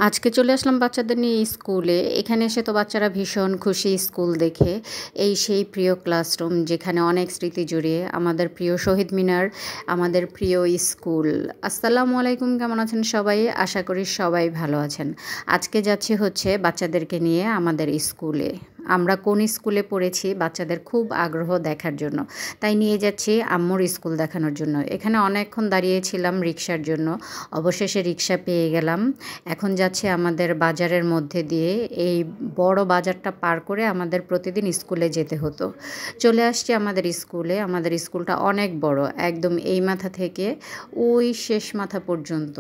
আজকে চলে আসলাম বাচ্চাদের নিয়ে স্কুলে। এখানে এসে তো বাচ্চারা ভীষণ খুশি স্কুল দেখে। এই সেই প্রিয় ক্লাসরুম যেখানে অনেক স্মৃতি জড়িয়ে। আমাদের প্রিয় শহীদ মিনার, আমাদের প্রিয় স্কুল। আসসালামু আলাইকুম, কেমন আছেন সবাই? আশা করি সবাই ভালো আছেন। আজকে যাচ্ছি হচ্ছে বাচ্চাদেরকে নিয়ে আমাদের স্কুলে। আমরা কোন স্কুলে পড়েছি বাচ্চাদের খুব আগ্রহ দেখার জন্য, তাই নিয়ে যাচ্ছি আম্মুর স্কুল দেখানোর জন্য। এখানে অনেকক্ষণ দাঁড়িয়েছিলাম রিক্সার জন্য, অবশেষে রিক্সা পেয়ে গেলাম। এখন যাচ্ছি আমাদের বাজারের মধ্যে দিয়ে। এই বড় বাজারটা পার করে আমাদের প্রতিদিন স্কুলে যেতে হতো। চলে আসছি আমাদের স্কুলে। আমাদের স্কুলটা অনেক বড়, একদম এই মাথা থেকে ওই শেষ মাথা পর্যন্ত।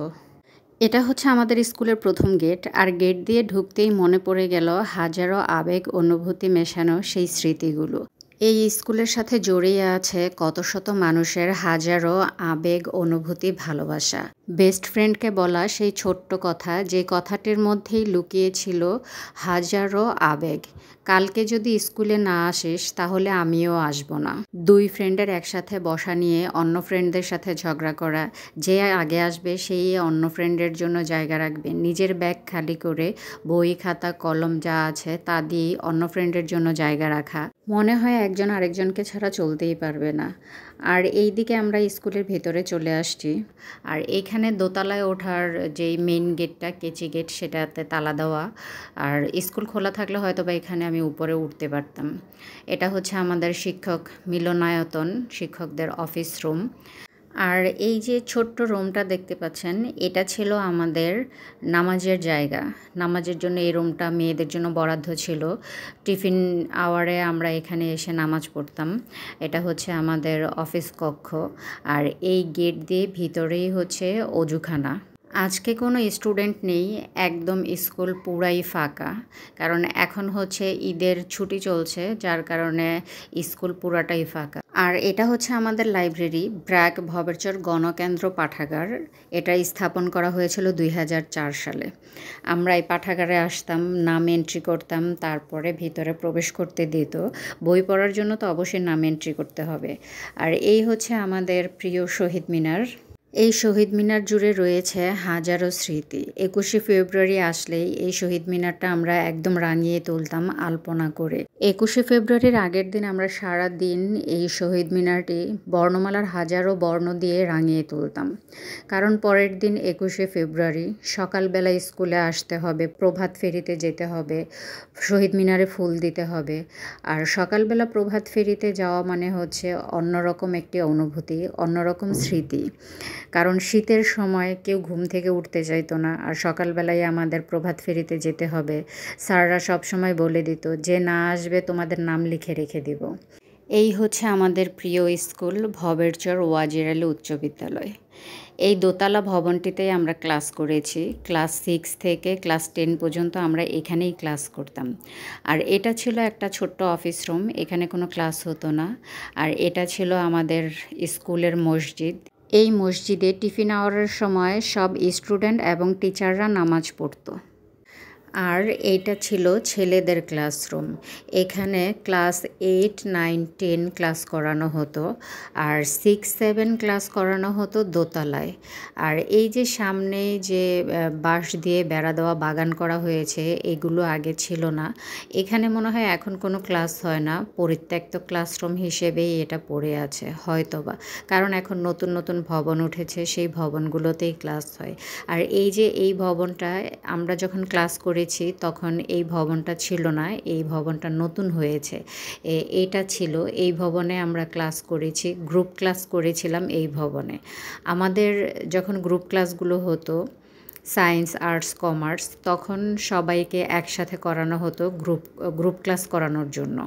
এটা হচ্ছে আমাদের স্কুলের প্রথম গেট, আর গেট দিয়ে ঢুকতেই মনে পড়ে গেল হাজারো আবেগ অনুভূতি মেশানো সেই স্মৃতিগুলো। এই স্কুলের সাথে জড়িয়ে আছে কত শত মানুষের হাজারো আবেগ অনুভূতি ভালোবাসা। বেস্ট ফ্রেন্ডকে বলা সেই ছোট্ট কথা, যে কথাটির মধ্যেই লুকিয়ে ছিল হাজারো আবেগ। কালকে যদি স্কুলে না আসিস তাহলে আমিও আসবো না। দুই ফ্রেন্ডের একসাথে বসা নিয়ে অন্য ফ্রেন্ডদের সাথে ঝগড়া করা, যে আগে আসবে সেই অন্য ফ্রেন্ডের জন্য জায়গা রাখবে, নিজের ব্যাগ খালি করে বই খাতা কলম যা আছে তা দিয়েই অন্য ফ্রেন্ডের জন্য জায়গা রাখা। মনে হয় একজন আরেকজনকে ছাড়া চলতেই পারবে না। আর এই দিকে আমরা স্কুলের ভেতরে চলে আসছি। আর এইখানে দোতলায় ওঠার যেই মেইন গেটটা, কেচি গেট, সেটাতে তালা দেওয়া। আর স্কুল খোলা থাকলে হয়তো বা এখানে আমি উপরে উঠতে পারতাম। এটা হচ্ছে আমাদের শিক্ষক মিলনায়তন, শিক্ষকদের অফিস রুম। আর এই যে ছোট্ট রুমটা দেখতে পাচ্ছেন, এটা ছিল আমাদের নামাজের জায়গা। নামাজের জন্য এই রুমটা মেয়েদের জন্য বরাদ্দ ছিল। টিফিন আওয়ারে আমরা এখানে এসে নামাজ পড়তাম। এটা হচ্ছে আমাদের অফিস কক্ষ। আর এই গেট দিয়ে ভিতরেই হচ্ছে অজুখানা। আজকে কোনো স্টুডেন্ট নেই, একদম স্কুল পুরাই ফাঁকা। কারণ এখন হচ্ছে ঈদের ছুটি চলছে, যার কারণে স্কুল পুরাটাই ফাঁকা। আর এটা হচ্ছে আমাদের লাইব্রেরি, ব্র্যাক ভবেরচর গণকেন্দ্র পাঠাগার। এটা স্থাপন করা হয়েছিল 2004 সালে। আমরা এই পাঠাগারে আসতাম, নাম এন্ট্রি করতাম, তারপরে ভিতরে প্রবেশ করতে দিত। বই পড়ার জন্য তো অবশ্যই নাম এন্ট্রি করতে হবে। আর এই হচ্ছে আমাদের প্রিয় শহীদ মিনার। এই শহীদ মিনার জুড়ে রয়েছে হাজারো স্মৃতি। 21শে ফেব্রুয়ারি আসলেই এই শহীদ মিনারটা আমরা একদম রাঙিয়ে তুলতাম আলপনা করে। 21শে ফেব্রুয়ারির আগের দিন আমরা সারা দিন এই শহীদ মিনারটি বর্ণমালার হাজারো বর্ণ দিয়ে রাঙিয়ে তুলতাম। কারণ পরের দিন 21শে ফেব্রুয়ারি সকালবেলা স্কুলে আসতে হবে, প্রভাত ফেরিতে যেতে হবে, শহীদ মিনারে ফুল দিতে হবে। আর সকালবেলা প্রভাত ফেরিতে যাওয়া মানে হচ্ছে অন্যরকম একটি অনুভূতি, অন্যরকম স্মৃতি। কারণ শীতের সময় কেউ ঘুম থেকে উঠতে চাইতো না, আর সকালবেলায় আমাদের প্রভাত ফেরিতে যেতে হবে। স্যাররা সবসময় বলে দিত যে না আসবে তোমাদের নাম লিখে রেখে দিব। এই হচ্ছে আমাদের প্রিয় স্কুল ভবেরচর ওয়াজির আলী উচ্চ বিদ্যালয়। এই দোতলা ভবনটিতেই আমরা ক্লাস করেছি। ক্লাস 6 থেকে ক্লাস 10 পর্যন্ত আমরা এখানেই ক্লাস করতাম। আর এটা ছিল একটা ছোট্ট অফিস রুম, এখানে কোনো ক্লাস হতো না। আর এটা ছিল আমাদের স্কুলের মসজিদ। এই মসজিদে টিফিন আওয়ারের সময় সব স্টুডেন্ট এবং টিচাররা নামাজ পড়তো। আর এইটা ছিল ছেলেদের ক্লাসরুম। এখানে ক্লাস 8, 9, 10 ক্লাস করানো হতো, আর 6, 7 ক্লাস করানো হতো দোতলায়। আর এই যে সামনে যে বাঁশ দিয়ে বেড়া দেওয়া বাগান করা হয়েছে, এগুলো আগে ছিল না। এখানে মনে হয় এখন কোনো ক্লাস হয় না, পরিত্যক্ত ক্লাসরুম হিসেবেই এটা পড়ে আছে হয়তোবা। কারণ এখন নতুন নতুন ভবন উঠেছে, সেই ভবনগুলোতেই ক্লাস হয়। আর এই যে এই ভবনটায় আমরা যখন ক্লাস করেছি তখন এই ভবনটা ছিল না, এই ভবনটা নতুন হয়েছে। এইটা ছিল, এই ভবনে আমরা ক্লাস করেছি, গ্রুপ ক্লাস করেছিলাম এই ভবনে। আমাদের যখন গ্রুপ ক্লাসগুলো হতো, সায়েন্স, আর্টস, কমার্স, তখন সবাইকে একসাথে করানো হতো গ্রুপ ক্লাস করানোর জন্য।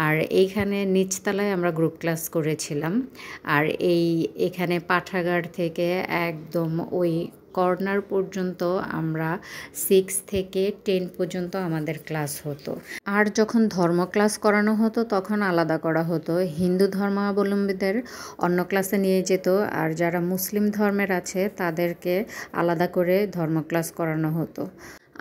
আর এইখানে নিচতলায় আমরা গ্রুপ ক্লাস করেছিলাম। আর এখানে পাঠাগার থেকে একদম ওই কর্নার পর্যন্ত আমরা 6 থেকে 10 পর্যন্ত আমাদের ক্লাস হতো। আর যখন ধর্ম ক্লাস করানো হতো তখন আলাদা করা হতো। হিন্দু ধর্মাবলম্বীদের অন্য ক্লাসে নিয়ে যেত, আর যারা মুসলিম ধর্মের আছে তাদেরকে আলাদা করে ধর্ম ক্লাস করানো হতো।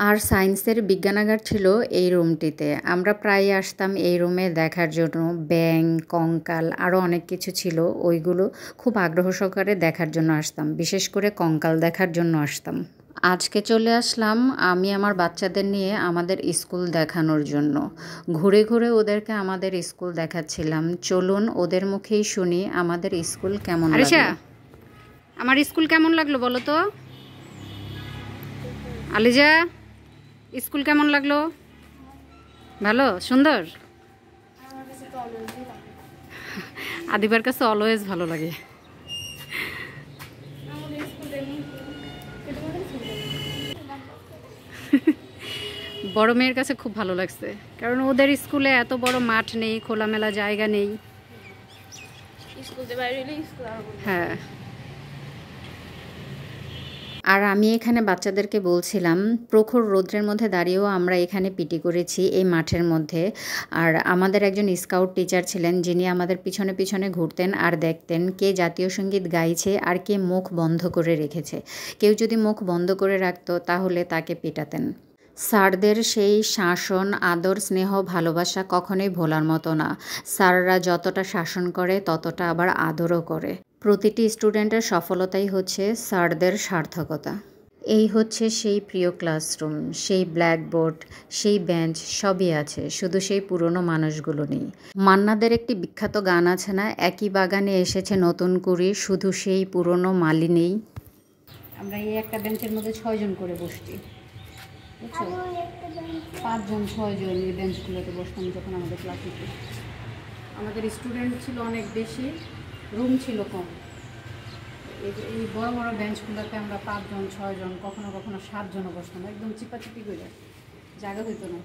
আর সায়েন্সের বিজ্ঞানাগার ছিল এই রুমটিতে। আমরা প্রায় আসতাম এই রুমে দেখার জন্য। ব্যাঙ, কঙ্কাল, আরও অনেক কিছু ছিল, ওইগুলো খুব আগ্রহ সহকারে দেখার জন্য আসতাম। বিশেষ করে কঙ্কাল দেখার জন্য আসতাম। আজকে চলে আসলাম আমি আমার বাচ্চাদের নিয়ে আমাদের স্কুল দেখানোর জন্য। ঘুরে ঘুরে ওদেরকে আমাদের স্কুল দেখাচ্ছিলাম। চলুন ওদের মুখেই শুনি আমাদের স্কুল কেমন লাগলো। আমার স্কুল কেমন লাগলো বলো তো? আলিজা, স্কুল কেমন লাগলো? ভালো, সুন্দর? আদিবার কাছে অলওয়েজ ভালো লাগে। বড় মেয়ের কাছে খুব ভালো লাগছে, কারণ ওদের স্কুলে এত বড় মাঠ নেই, খোলামেলা জায়গা নেই। হ্যাঁ, আর আমি এখানে বাচ্চাদেরকে বলছিলাম প্রখর রৌদ্রের মধ্যে দাঁড়িয়েও আমরা এখানে পিটি করেছি এই মাঠের মধ্যে। আর আমাদের একজন স্কাউট টিচার ছিলেন যিনি আমাদের পিছনে পিছনে ঘুরতেন আর দেখতেন কে জাতীয় সঙ্গীত গাইছে আর কে মুখ বন্ধ করে রেখেছে। কেউ যদি মুখ বন্ধ করে রাখতো তাহলে তাকে পিটাতেন। স্যারদের সেই শাসন, আদর, স্নেহ, ভালোবাসা কখনোই ভোলার মতো না। স্যাররা যতটা শাসন করে ততটা আবার আদরও করে। প্রতিটি স্টুডেন্টের সফলতাই হচ্ছে স্যারদের সার্থকতা। এই হচ্ছে সেই প্রিয় ক্লাসরুম, সেই ব্ল্যাকবোর্ড, সেই বেঞ্চ, সবই আছে, শুধু সেই পুরনো মানুষগুলো নেই। মান্নাদের একটি বিখ্যাত গান আছে না, একই বাগানে এসেছে নতুন কুড়ি, শুধু সেই পুরনো মালি নেই। আমরা এই একটা বেঞ্চের মধ্যে 6 জন করে বসছি, বুঝছো? 5 জন 6 জন এই বেঞ্চগুলোতে বসতাম যখন আমাদের ক্লাস হতো। আমাদের স্টুডেন্ট ছিল অনেক বেশি, রুম ছিল কম। এই বড় বড় বেঞ্চগুলোতে আমরা 5 জন 6 জন, কখনো কখনো 7 জনও বসতাম, একদম চিপাচিপি করে, জায়গা হইতো না।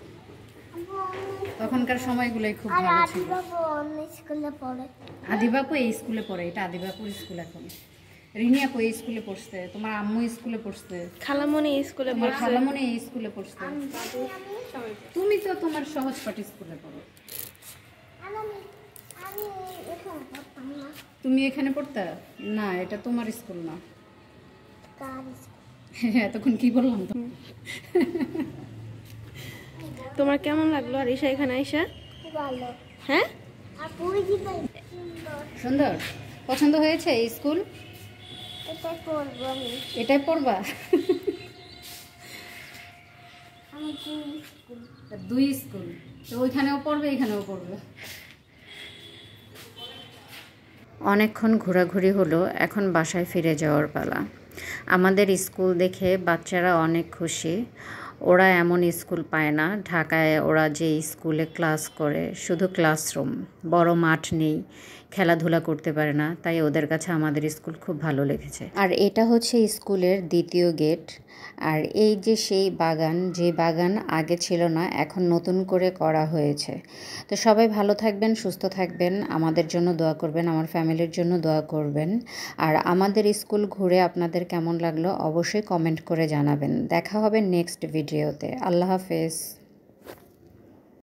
তখনকার সময়গুলোই খুব ভালো ছিল। আদিবাপু এই স্কুলে পড়ে, এটা আদিবাপুর স্কুল এখন। রিনি আপু এই স্কুলে পড়ছে, তোমার আম্মু স্কুলে পড়ছে, খালামণি স্কুলে পড়ছে, খালামণি এই স্কুলে পড়ছে। তুমি তো তোমার সহজপাঠী স্কুলে পড়ো। তুমি এখানে পড়তা না, এটা তোমার স্কুল না। এতক্ষণ কি বললাম তো? তোমার কেমন লাগলো আরিশা এখানে আইসা? হ্যাঁ, সুন্দর, পছন্দ হয়েছে এই স্কুল? এটাই পড়বা? 2 স্কুল তো, ওইখানেও পড়বে এখানেও পড়বে। অনেকক্ষণ ঘোরাঘুরি হলো, এখন বাসায় ফিরে যাওয়ার পালা। আমাদের স্কুল দেখে বাচ্চারা অনেক খুশি। ওরা এমন স্কুল পায় না। ঢাকায় ওরা যে স্কুলে ক্লাস করে শুধু ক্লাসরুম, বড় মাঠ নেই, খেলাধুলা করতে পারে না, তাই ওদের কাছে আমাদের স্কুল খুব ভালো লেগেছে। আর এটা হচ্ছে স্কুলের দ্বিতীয় গেট। আর এই যে সেই বাগান, যে বাগান আগে ছিল না, এখন নতুন করে করা হয়েছে। তো সবাই ভালো থাকবেন, সুস্থ থাকবেন, আমাদের জন্য দোয়া করবেন, আমার ফ্যামিলির জন্য দোয়া করবেন। আর আমাদের স্কুল ঘুরে আপনাদের কেমন লাগলো অবশ্যই কমেন্ট করে জানাবেন। দেখা হবে নেক্সট ভিডিওতে। আল্লাহ হাফেজ।